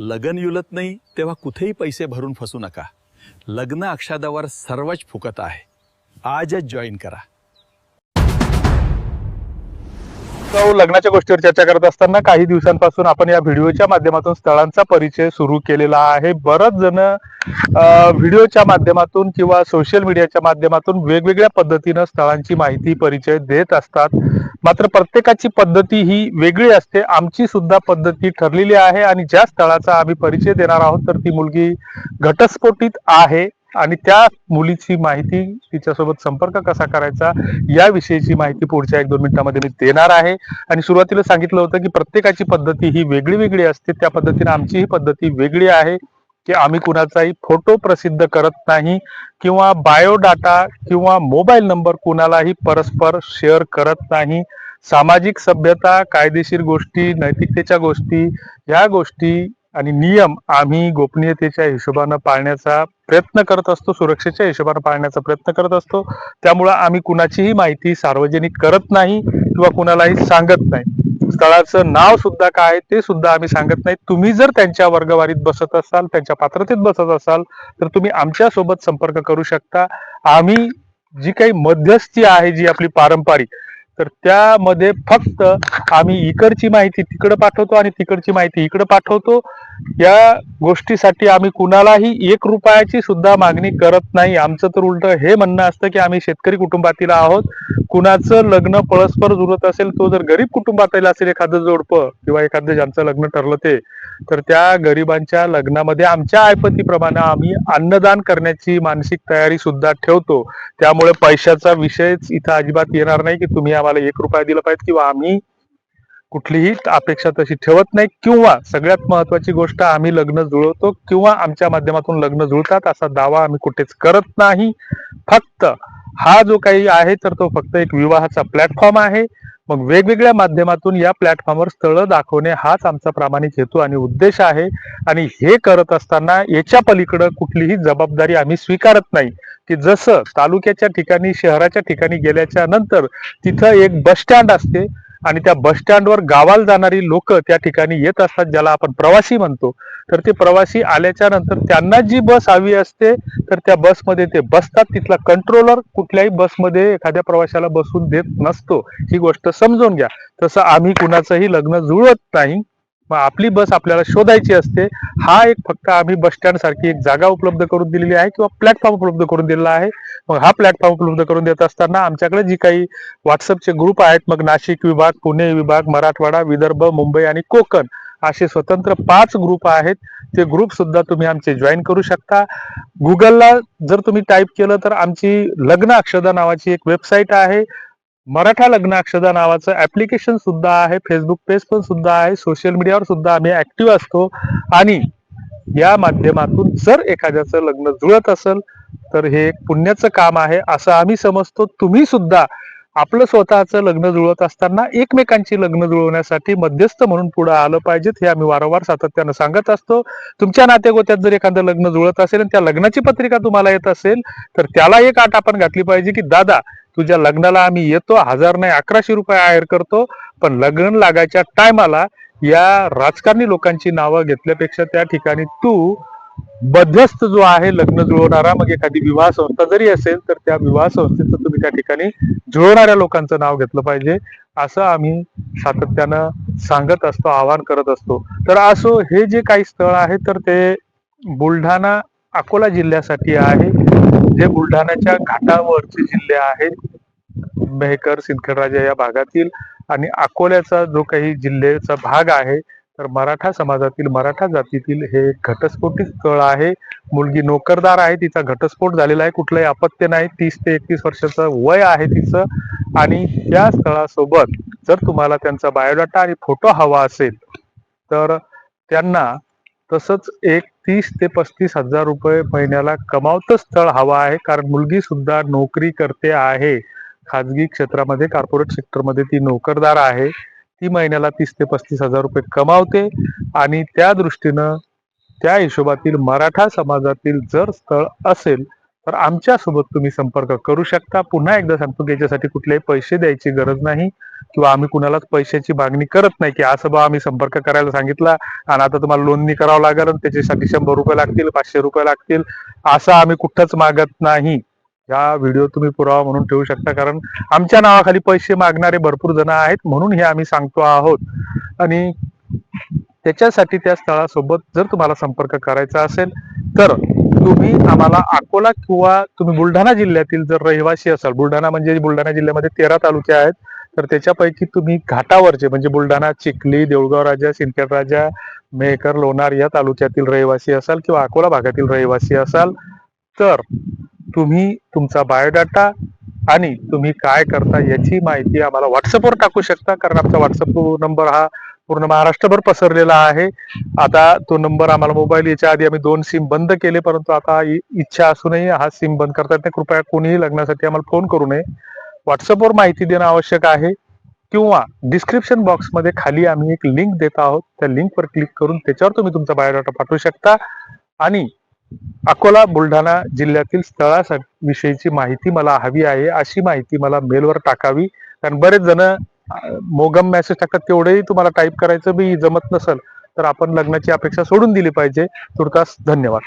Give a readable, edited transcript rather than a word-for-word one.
लगन युलत नाही तेव्हा कुठेही पैसे भरून फसू नका. लग्न अक्षादावर सर्वच फुकट आहे. आजच जॉईन करा. लग्नाच्या गोष्टीवर चर्चा करत असताना काही दिवसांपासून आपण या व्हिडिओच्या माध्यमातून स्थळांचा परिचय सुरू केलेला आहे. बरेच जण व्हिडिओच्या माध्यमातून किंवा सोशल मीडियाच्या माध्यमातून वेगवेगळ्या पद्धतीने स्थळांची माहिती परिचय देत असतात. मात्र प्रत्येकाची पद्धती ही वेगळी असते. आमची सुद्धा पद्धती ठरलेली आहे आणि ज्या स्थळाचा आम्ही परिचय देणार आहोत तर ती मुलगी घटस्फोटित आहे आणि त्या मुलीची माहिती, तिच्यासोबत संपर्क कसा करायचा याविषयीची माहिती पुढच्या 1-2 मिनिटांमध्ये मी देणार आहे. आणि सुरुवातीला सांगितलं होतं की प्रत्येकाची पद्धती ही वेगळी वेगळी असते. त्या पद्धतीने आमची ही पद्धती वेगळी आहे की आम्ही कुणाचाही फोटो प्रसिद्ध करत नाही किंवा बायोडाटा किंवा मोबाईल नंबर कुणालाही परस्पर शेअर करत नाही. सामाजिक सभ्यता, कायदेशीर गोष्टी, नैतिकतेच्या गोष्टी, ह्या गोष्टी आणि नियम आम्ही गोपनीयतेच्या हिशोबानं पाळण्याचा प्रयत्न करत असतो, सुरक्षेच्या हिशोबाने पाळण्याचा प्रयत्न करत असतो. त्यामुळे आम्ही कुणाचीही माहिती सार्वजनिक करत नाही किंवा कुणालाही सांगत नाही. स्थळाचं नाव सुद्धा काय ते सुद्धा आम्ही सांगत नाही. तुम्ही जर त्यांच्या वर्गवारीत बसत असाल, त्यांच्या पात्रतेत बसत असाल तर तुम्ही आमच्या सोबत संपर्क करू शकता. आम्ही जी काही मध्यस्थी आहे, जी आपली पारंपरिक, तर त्यामध्ये फक्त आम्ही इकडची माहिती तिकडे पाठवतो आणि तिकडची माहिती इकडे पाठवतो. या गोष्टीसाठी आम्ही कुणालाही 1 रुपयाची सुद्धा मागणी करत नाही. आमचं तर उलट हे म्हणणं असतं की आम्ही शेतकरी कुटुंबातील आहोत. कुणाचं लग्न परस्पर जुळत असेल, तो जर गरीब कुटुंबातील असेल एखादं जोडपं किंवा एखादं ज्यांचं लग्न ठरलं ते, तर त्या गरिबांच्या लग्नामध्ये आमच्या ऐपतीप्रमाणे आम्ही अन्नदान करण्याची मानसिक तयारी सुद्धा ठेवतो. त्यामुळे पैशाचा विषयच इथं अजिबात येणार नाही की तुम्ही आम्हाला 1 रुपया दिला पाहिजे किंवा आम्ही कुठलीही अपेक्षा तशी ठेवत नाही. किंवा सगळ्यात महत्वाची गोष्ट, आम्ही लग्न जुळवतो किंवा आमच्या माध्यमातून लग्न जुळतात असा दावा आम्ही कुठेच करत नाही. फक्त हा जो काही आहे तर तो फक्त एक विवाहाचा प्लॅटफॉर्म आहे. मग वेगवेगळ्या माध्यमातून या प्लॅटफॉर्मवर स्थळं दाखवणे हाच आमचा प्रामाणिक हेतू आणि उद्देश आहे. आणि हे करत असताना याच्या पलीकडे कुठलीही जबाबदारी आम्ही स्वीकारत नाही. की जसं तालुक्याच्या ठिकाणी, शहराच्या ठिकाणी गेल्याच्या नंतर तिथं एक बस स्टँड असते आणि त्या बस स्टँडवर गावाला जाणारी लोक त्या ठिकाणी येत असतात, ज्याला आपण प्रवासी म्हणतो. तर ते प्रवासी आल्याच्या नंतर त्यांना जी बस हवी असते तर त्या बसमध्ये ते बसतात. तिथला कंट्रोलर कुठल्याही बसमध्ये एखाद्या प्रवाशाला बसून देत नसतो, ही गोष्ट समजून घ्या. तसं आम्ही कुणाचंही लग्न जुळवत नाही. मग आपली बस आपल्याला शोधायची असते. हा एक फक्त आम्ही बस स्टँड सारखी एक जागा उपलब्ध करून दिलेली आहे किंवा प्लॅटफॉर्म उपलब्ध करून दिलेला आहे. मग हा प्लॅटफॉर्म उपलब्ध करून देत असताना आमच्याकडे जी काही व्हॉट्सअपचे ग्रुप आहेत, मग नाशिक विभाग, पुणे विभाग, मराठवाडा, विदर्भ, मुंबई आणि कोकण असे स्वतंत्र 5 ग्रुप आहेत. ते ग्रुप सुद्धा तुम्ही आमचे जॉईन करू शकता. गुगलला जर तुम्ही टाईप केलं तर आमची लग्न अक्षदा नावाची एक वेबसाईट आहे. मराठा लग्न अक्षदा नावाचं ऍप्लिकेशन सुद्धा आहे. फेसबुक पेज पण सुद्धा आहे. सोशल मीडियावर सुद्धा आम्ही ऍक्टिव्ह असतो. आणि या माध्यमातून जर एखाद्याचं लग्न जुळत असेल तर हे एक पुण्याचं काम आहे असं आम्ही समजतो. तुम्ही सुद्धा आपलं स्वतःचं लग्न जुळवत असताना एकमेकांची लग्न जुळवण्यासाठी मध्यस्थ म्हणून पुढे आलं पाहिजेत, हे आम्ही वारंवार सातत्यानं सांगत असतो. तुमच्या नातेगोत्यात जर एखादं लग्न जुळत असेल आणि त्या लग्नाची पत्रिका तुम्हाला येत असेल तर त्याला एक अट आपण घातली पाहिजे की दादा, तुझ्या लग्नाला आम्ही येतो, 1000 नाही 1100 रुपये आहेर करतो, पण लग्न लागायच्या टायमाला या राजकारणी लोकांची नावं घेतल्यापेक्षा त्या ठिकाणी तू मध्यस्थ जो आहे लग्न जुळवणारा, मग एखादी विवाह संस्था जरी असेल तर त्या विवाह संस्थेचं तुम्ही त्या ठिकाणी जुळवणाऱ्या लोकांचं नाव घेतलं पाहिजे, असं आम्ही सातत्यानं सांगत असतो, आवाहन करत असतो. तर असो, हे जे काही स्थळ आहे तर ते बुलढाणा अकोला जिल्ह्यासाठी आहे. जे बुलढाण्याच्या घाटावरचे जिल्हे आहेत, मेहकर, सिंदखेडराजा या भागातील, आणि अकोल्याचा जो काही जिल्ह्याचा भाग आहे तर मराठा समाजातील, मराठा जातीतील हे घटस्फोटित स्थळ आहे. मुलगी नोकरदार आहे, तिचा घटस्फोट झालेला आहे, कुठलंही अपत्य नाही, 30 ते 31 वर्षाचं वय आहे तिचं. आणि त्या स्थळासोबत जर तुम्हाला त्यांचा बायोडाटा आणि फोटो हवा असेल तर त्यांना तसंच एक 30 ते 35 हजार रुपये महिन्याला कमावतं स्थळ हवं आहे. कारण मुलगी सुद्धा नोकरी करते आहे, खाजगी क्षेत्रामध्ये, कॉर्पोरेट सेक्टरमध्ये ती नोकरदार आहे. ती महिन्याला 30 ते 35 हजार रुपये कमावते आणि त्या दृष्टीनं त्या हिशोबातील मराठा समाजातील जर स्थळ असेल तर आमच्यासोबत तुम्ही संपर्क करू शकता. पुन्हा एकदा सांगतो की याच्यासाठी कुठलेही पैसे द्यायची गरज नाही किंवा आम्ही कुणालाच पैशाची मागणी करत नाही की असं बा आम्ही संपर्क करायला सांगितला आणि आता तुम्हाला नोंदणी करावं लागेल आणि त्याच्यासाठी 100 रुपये लागतील, 500 रुपये लागतील, असं आम्ही कुठंच मागत नाही. हा व्हिडिओ तुम्ही पुरावा म्हणून ठेवू शकता, कारण आमच्या नावाखाली पैसे मागणारे भरपूर जण आहेत म्हणून हे आम्ही सांगतो आहोत. आणि त्याच्यासाठी त्या स्थळासोबत जर तुम्हाला संपर्क करायचा असेल तर तुम्ही आम्हाला अकोला किंवा तुम्ही बुलढाणा जिल्ह्यातील जर रहिवासी असाल, बुलढाणा म्हणजे बुलढाणा जिल्ह्यामध्ये 13 तालुके आहेत, तर त्याच्यापैकी तुम्ही घाटावरचे म्हणजे बुलढाणा, चिखली, देऊळगाव राजा, सिंदखेड राजा, मेहकर, लोणार या तालुक्यातील रहिवासी असाल किंवा अकोला भागातील रहिवासी असाल तर तुम्ही तुमचा बायोडाटा आणि तुम्ही काय करता याची माहिती आम्हाला व्हॉट्सअपवर टाकू शकता, कारण आमचा व्हॉट्सअप नंबर हा पूर्ण महाराष्ट्रभर पसरलेला आहे. आता तो नंबर आम्हाला मोबाईल, याच्या आधी आम्ही 2 सिम बंद केले, परंतु आता इच्छा असूनही हा सिम बंद करता येत नाही. कृपया कोणीही लग्नासाठी आम्हाला फोन करू नये. व्हॉट्सअपवर माहिती देणं आवश्यक आहे किंवा डिस्क्रिप्शन बॉक्समध्ये खाली आम्ही एक लिंक देत आहोत, त्या लिंकवर क्लिक करून त्याच्यावर तुम्ही तुमचा बायोडाटा पाठवू शकता. आणि अकोला बुलढाणा जिल्ह्यातील स्थळासाठी विषयीची माहिती मला हवी आहे अशी माहिती मला मेलवर टाकावी, कारण बरेच जण मोगम मेसेज टाकतात, तेवढेही तुम्हाला टाईप करायचं बी जमत नसेल तर आपण लग्नाची अपेक्षा सोडून दिली पाहिजे. तुर्तास धन्यवाद.